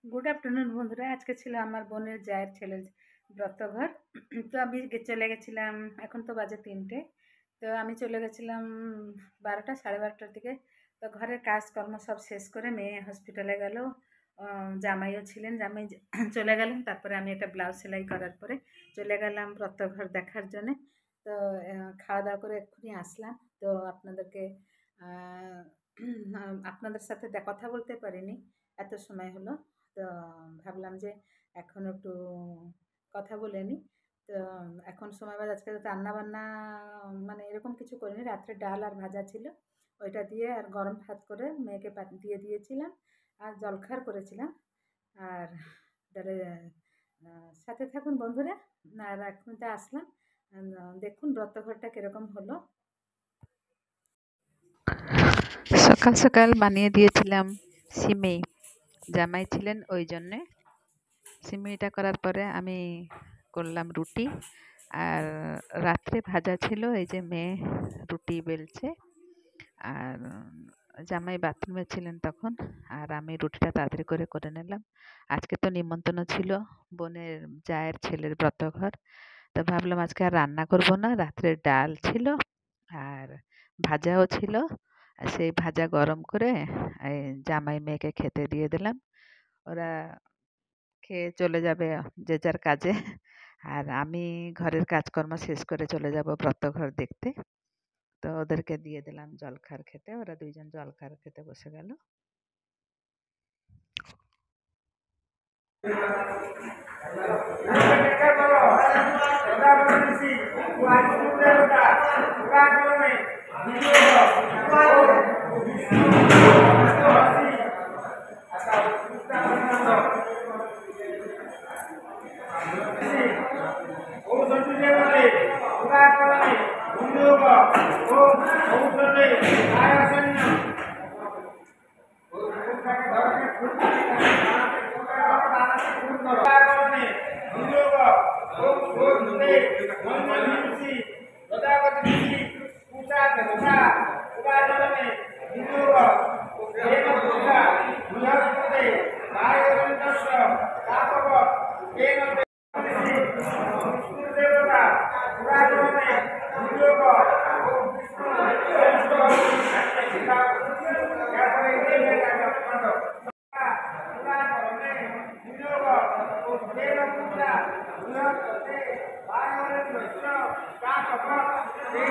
Good afternoon বন্ধুরা। আজকে ছিল আমার বোনের জায়ের ছেলের ব্রতঘর। তো আমি চলে গেছিলাম, এখন তো বাজে 3টে। তো আমি চলে গেছিলাম 12টা 12:30টার দিকে। তো ঘরের কাজকর্ম সব শেষ করে মেয়ে হসপিটালে গেল, জামাইও ছিলেন, জামাই চলে গেলেন। তারপরে আমি একটা ব্লাউজ সেলাই করার পরে চলে গেলাম ব্রতঘর দেখার জন্যে। তো খাওয়া দাওয়া করে এক্ষুনি আসলাম। তো আপনাদের সাথে কথা বলতে পারিনি, এত সময় হলো। তো ভাবলাম যে এখন একটু কথা বলে নিই। তো এখন সময় বাজে, আজকে রান্না বান্না মানে এরকম কিছু করিনি, রাত্রে ডাল আর ভাজা ছিল, ওইটা দিয়ে আর গরম ভাত করে মেয়েকে দিয়ে দিয়েছিলাম, আর জলখাবার করেছিলাম। আর তাহলে সাথে থাকুন বন্ধুরা। আর এখন তো আসলাম, দেখুন ব্রতঘরটা কিরকম হলো। সকাল সকাল বানিয়ে দিয়েছিলাম সিমেই, জামাই ছিলেন ওই জন্যে। সিমেইটা করার পরে আমি করলাম রুটি, আর রাত্রে ভাজা ছিল, এই যে মেয়ে রুটি বেলছে। আর জামাই বাথরুমে ছিলেন তখন, আর আমি রুটিটা তাড়াতাড়ি করে করে নিলাম। আজকে তো নিমন্ত্রণ ছিল, বোনের জায়ের ছেলের ব্রতঘর। তো ভাবলাম আজকে আর রান্না করব না, রাত্রে ডাল ছিল আর ভাজাও ছিল। সেই ভাজা গরম করে এই জামাই মেয়েকে খেতে দিয়ে দিলাম। ওরা খেয়ে চলে যাবে যে যার কাজে, আর আমি ঘরের কাজকর্ম শেষ করে চলে যাব ব্রতঘর দেখতে। তো ওদেরকে দিয়ে দিলাম জলখাবার খেতে, ওরা দুইজন জলখাবার খেতে বসে গেল।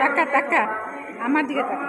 টাকা টাকা আমার দিকে টাকা।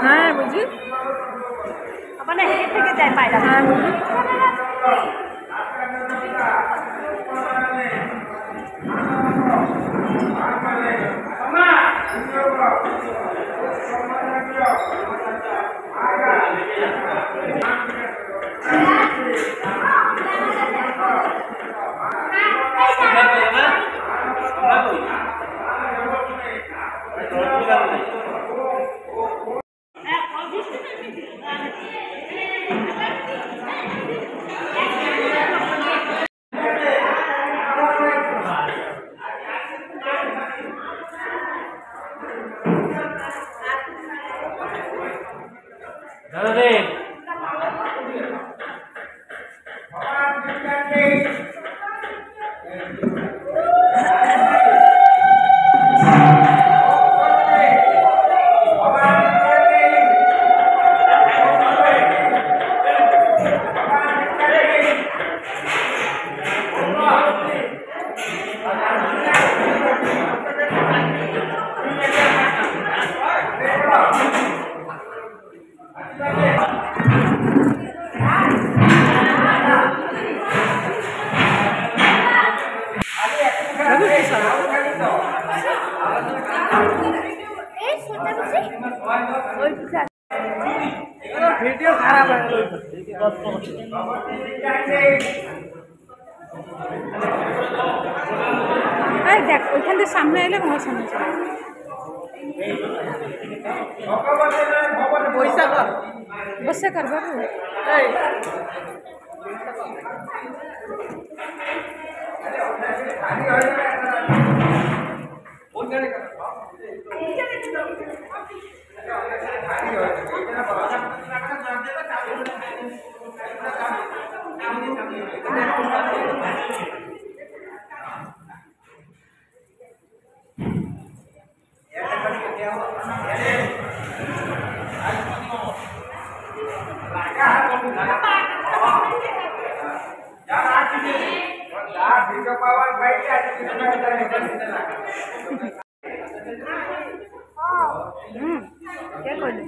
হ্যাঁ বুঝি, মানে হেঁটে থেকে যায় পায়রা। হ্যাঁ বুঝি। वीडियो खराब है देख ওইখান থেকে সামনে এলে আমার সামনে চলে বসে কর বাবু क्या कहले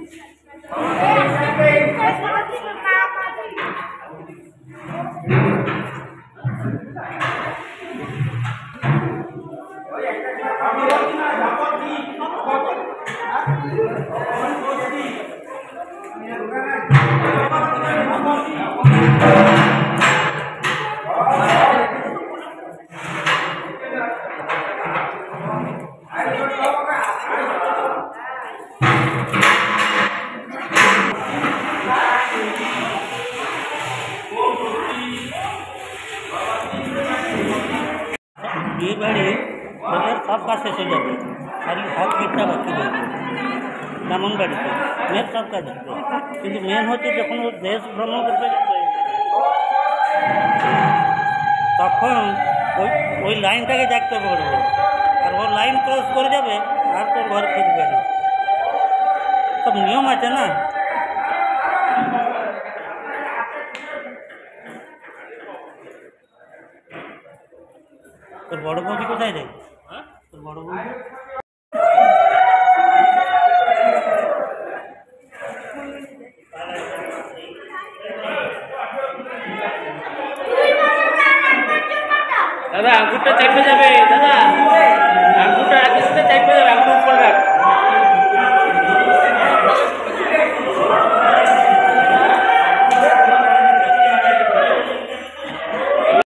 ये बाड़ी मतलब सब का शेष हो जाते खाली हाथ कितना बाकी रहते ब्राह्मणबाड़ी को मेन सब का देखते কিন্তু মেন হচ্ছে যখন ও দেশ ভ্রমণ করতে যাবে তখন ওই লাইনটাকে দেখতে পড়বে আর ও লাইন ক্রস করে যাবে আর তোর ঘর ফিরবে না সব নিয়ম আছে না তোর বড় বৌদি কোথায় যায় তোর বড় বৌদি दादा आंगुरটা চাইপে যাবে দাদা আঙ্গুরটা আগে থেকে চাইপে যাবে আঙ্গুর উপর রাখ